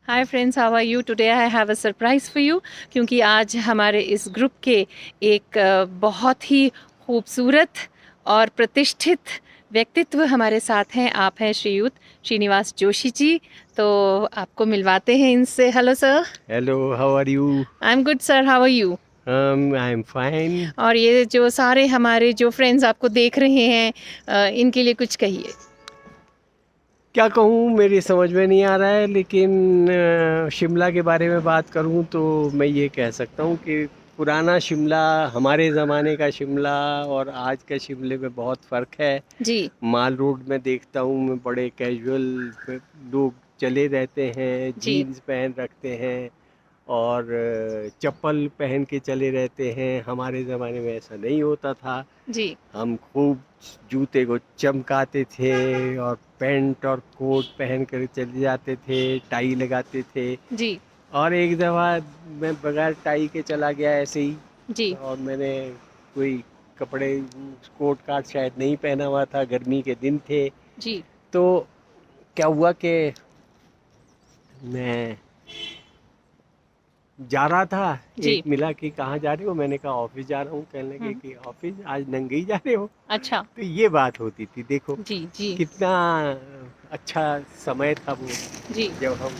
Hi friends, how are you? Today I have a surprise for you, क्योंकि आज हमारे इस ग्रुप के एक बहुत ही खूबसूरत और प्रतिष्ठित व्यक्तित्व हमारे साथ हैं। आप हैं श्रीयुत श्रीनिवास जोशी जी। तो आपको मिलवाते हैं इनसे। Hello sir. Hello, how are you? I am good sir, how are you? I'm fine. और ये जो सारे हमारे जो फ्रेंड्स आपको देख रहे हैं, इनके लिए कुछ कहिए। क्या कहूँ, मेरी समझ में नहीं आ रहा है, लेकिन शिमला के बारे में बात करूँ तो मैं ये कह सकता हूँ कि पुराना शिमला, हमारे ज़माने का शिमला और आज के शिमले में बहुत फ़र्क है। जी माल रोड में देखता हूँ मैं, बड़े कैजुअल लोग चले रहते हैं, जी जीन्स पहन रखते हैं और चप्पल पहन के चले रहते हैं। हमारे ज़माने में ऐसा नहीं होता था। जी हम खूब जूते को चमकाते थे और पैंट और कोट पहन कर चले जाते थे, टाई लगाते थे। जी और एक दफ़ा मैं बगैर टाई के चला गया ऐसे ही, जी और मैंने कोई कपड़े, कोट काट शायद नहीं पहना हुआ था, गर्मी के दिन थे। जी तो क्या हुआ कि मैं जा रहा था, एक जी। मिला कि कहाँ जा रहे हो, मैंने कहा ऑफिस जा रहा हूँ। कहने लगे कि ऑफिस आज नंगे ही जा रहे हो। अच्छा। तो ये बात होती थी, देखो जी जी कितना अच्छा समय था वो, जी। जब हम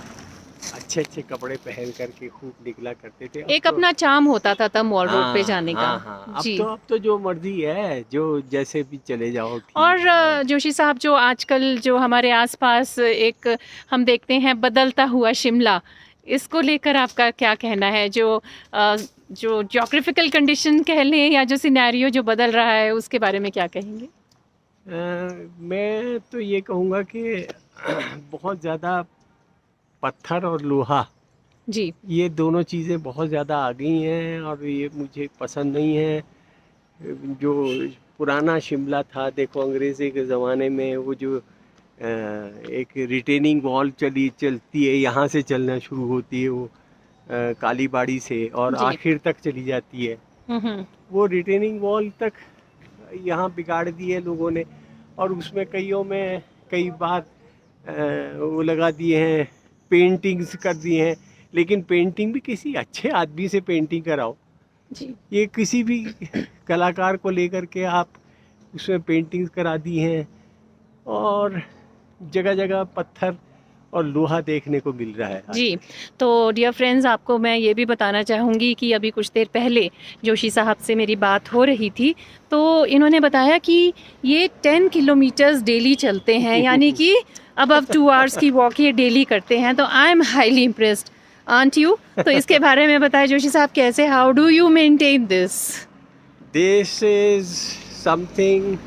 अच्छे अच्छे कपड़े पहन करके खूब निकला करते थे। अब एक तो अपना चार्म होता था तब मॉल रोड पे हाँ जाने का। हाँ हाँ, जी। अब तो जो मर्जी है, जो जैसे भी चले जाओ, ठीक और है। जोशी साहब, जो आजकल जो हमारे आसपास एक हम देखते हैं बदलता हुआ शिमला, इसको लेकर आपका क्या कहना है? जो ज्योग्राफिकल कंडीशन कह लें या जो सिनेरियो जो बदल रहा है, उसके बारे में क्या कहेंगे? मैं तो ये कहूँगा कि बहुत ज़्यादा पत्थर और लोहा, जी ये दोनों चीज़ें बहुत ज़्यादा आ गई हैं और ये मुझे पसंद नहीं है। जो पुराना शिमला था, देखो अंग्रेज़ी के ज़माने में वो जो एक रिटेनिंग वॉल चलती है, यहाँ से चलना शुरू होती है वो, कालीबाड़ी से, और जी। आखिर तक चली जाती है। हम्म। वो रिटेनिंग वॉल तक यहाँ बिगाड़ दी है लोगों ने, और उसमें कई बार वो लगा दिए हैं, पेंटिंग्स कर दी हैं। लेकिन पेंटिंग भी किसी अच्छे आदमी से पेंटिंग कराओ। जी ये किसी भी कलाकार को लेकर के आप उसमें पेंटिंग्स करा दी हैं, और जगह जगह पत्थर और लोहा देखने को मिल रहा है आज। जी। तो डियर फ्रेंड्स, आपको मैं ये भी बताना चाहूँगी कि अभी कुछ देर पहले जोशी साहब से मेरी बात हो रही थी, तो इन्होंने बताया कि ये 10 किलोमीटर्स डेली चलते हैं, यानी कि अबव 2 आवर्स की वॉक ये डेली करते हैं। तो I am highly impressed, aren't you? तो इसके बारे में बताएं जोशी साहब, कैसे, how do you maintain this? This is something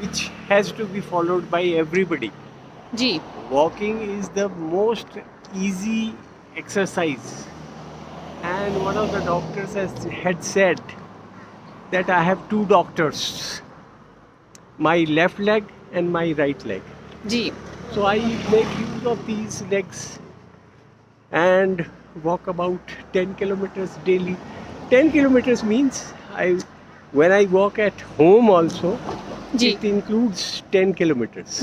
which has to be followed by everybody. जी Walking is the most easy exercise, and one of the doctors had said that I have two doctors, my left leg and my right leg. जी So I make use of these legs and walk about 10 kilometers daily. 10 kilometers means when I walk at home also, जी। it includes 10 kilometers.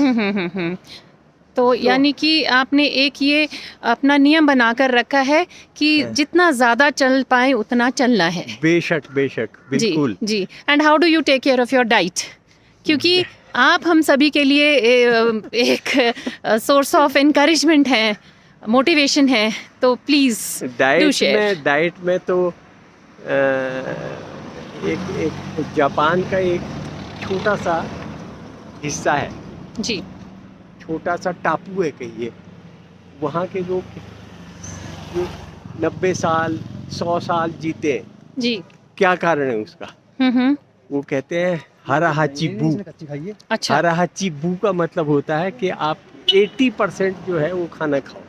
तो यानी कि आपने एक ये अपना नियम बनाकर रखा है कि जितना ज़्यादा चल पाए उतना चलना है। बेशक बेशक, बिल्कुल। जी जी। And how do you take care of your diet? क्योंकि आप हम सभी के लिए एक सोर्स ऑफ इनकरेजमेंट है, मोटिवेशन है, तो प्लीज़ डू शेयर। डाइट में तो एक जापान का एक छोटा सा हिस्सा है, जी छोटा सा टापू है कहिए। वहाँ के लोग जो 90 साल 100 साल जीते हैं, जी। क्या कारण है उसका? वो कहते हैं हरा हाचीबू। अच्छा। हरा हाचीबू का मतलब होता है कि आप 80% जो है वो खाना खाओ,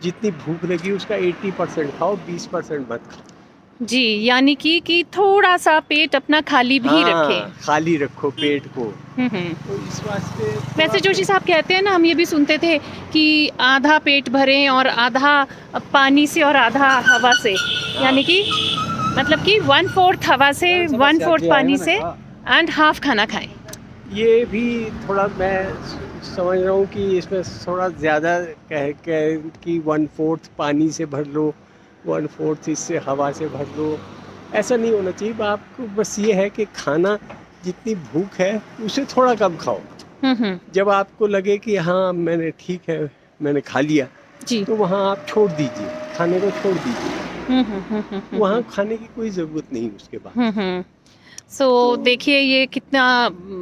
जितनी भूख लगी उसका 80% खाओ, 20% मत खाओ। जी, यानी कि थोड़ा सा पेट अपना खाली भी रखें। खाली रखो पेट को। तो इस वास्ते वैसे जोशी साहब कहते हैं ना, हम ये भी सुनते थे कि आधा पेट भरें और आधा पानी से और आधा हवा से, यानी कि मतलब कि 1/4 हवा से 1/4 पानी से एंड हाफ खाना खाएं। ये भी थोड़ा मैं समझ रहा हूँ कि इसमें थोड़ा ज़्यादा कह कि 1/4 पानी से भर लो, 1/4 इससे हवा से भर लो, ऐसा नहीं होना चाहिए। आपको बस ये है कि खाना जितनी भूख है उससे थोड़ा कम खाओ। जब आपको लगे कि हाँ मैंने ठीक है मैंने खा लिया, जी। तो वहाँ आप छोड़ दीजिए, खाने को छोड़ दीजिए। वहाँ खाने की कोई ज़रूरत नहीं उसके बाद। सो देखिए ये कितना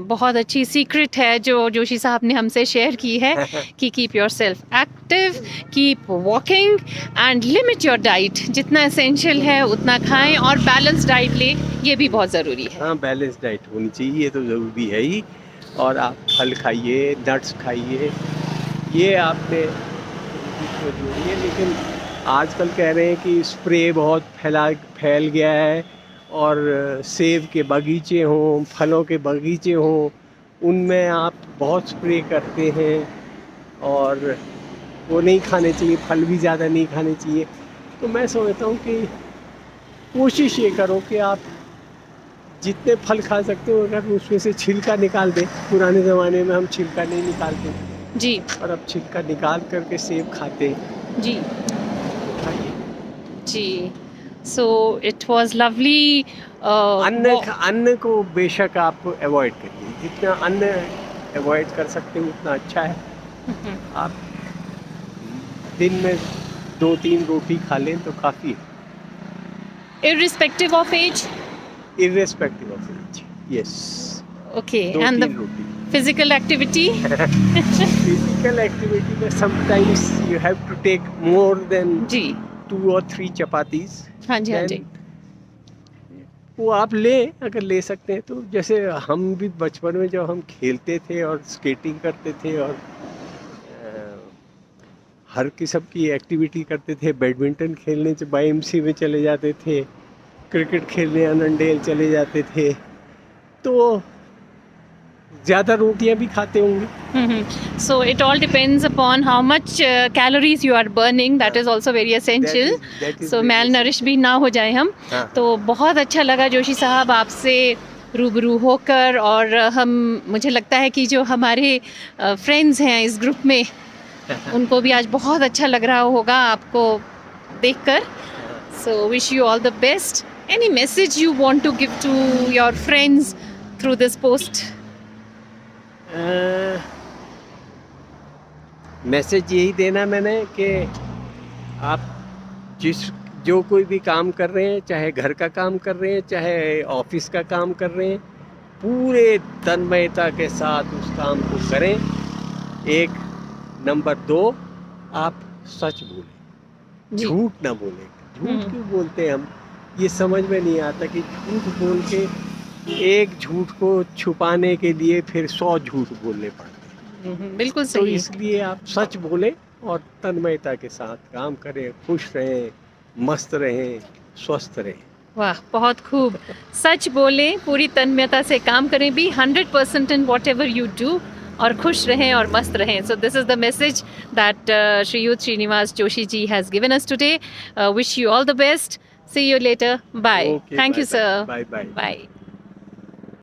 बहुत अच्छी सीक्रेट है जो जोशी साहब ने हमसे शेयर की है कि keep your self active, keep walking and limit your diet. जितना एसेंशियल है उतना खाएं और बैलेंस डाइट लें, ये भी बहुत ज़रूरी है। हाँ, बैलेंस डाइट होनी चाहिए, ये तो ज़रूरी है ही। और आप फल खाइए, नट्स खाइए, ये आपने इसको जोड़िए। लेकिन आजकल कह रहे हैं कि स्प्रे बहुत फैल गया है, और सेब के बगीचे हों, फलों के बगीचे हों, उनमें आप बहुत स्प्रे करते हैं, और वो नहीं खाने चाहिए, फल भी ज़्यादा नहीं खाने चाहिए। तो मैं समझता हूँ कि कोशिश ये करो कि आप जितने फल खा सकते हो अगर उसमें से छिलका निकाल दें। पुराने ज़माने में हम छिलका नहीं निकालते जी और अब छिलका निकाल करके सेब खाते हैं। जी खाइए। जी। So it was lovely. अन्न को बेशक आप अवॉइड करिए, जितना अन्न अवॉइड कर सकते हो उतना अच्छा है। आप दिन में 2-3 रोटी खा लें तो काफ़ी है। Irrespective of age. Irrespective of age, yes. Okay, and 2-3 the roti. Physical activity. Physical activity में sometimes you have to take more than जी 2 or 3 चपातीस। हाँ जी, हाँ जी। वो आप ले अगर ले सकते हैं तो। जैसे हम भी बचपन में जब हम खेलते थे और स्केटिंग करते थे और हर किस्म की एक्टिविटी करते थे, बैडमिंटन खेलने से YMCA में चले जाते थे, क्रिकेट खेलने अनंडेल चले जाते थे, तो ज़्यादा रोटियां भी खाते होंगे। So it all depends upon how much calories you are burning. That is also very essential. That is So very malnourished भी ना हो जाए हम। हाँ। तो बहुत अच्छा लगा जोशी साहब आपसे रूबरू होकर, और मुझे लगता है कि जो हमारे फ्रेंड्स हैं इस ग्रुप में उनको भी आज बहुत अच्छा लग रहा होगा आपको देखकर। So wish you all the best. Any message you want to give to your friends through this post? Message यही देना मैंने कि आप जो कोई भी काम कर रहे हैं, चाहे घर का काम कर रहे हैं, चाहे ऑफिस का काम कर रहे हैं, पूरे तन्मयता के साथ उस काम को करें। एक नंबर 2, आप सच बोलें, जी। झूठ ना बोलें। झूठ क्यों बोलते हैं हम, ये समझ में नहीं आता कि झूठ बोल के एक झूठ को छुपाने के लिए फिर 100 झूठ बोलने पड़ते हैं। बिल्कुल तो सही। इसलिए आप सच बोलें और तन्मयता के साथ काम करें, खुश रहें, मस्त रहें, स्वस्थ रहें। वाह, बहुत खूब। सच बोलें, पूरी तन्मयता से काम करें भी 100% in whatever you do, और खुश रहें और मस्त रहें। So this is the message that Shriyut Srinivas Joshi ji has given us today. Wish you all the best. See you later. Bye. Okay, Thank you, bye-bye. sir. Bye-bye. Bye.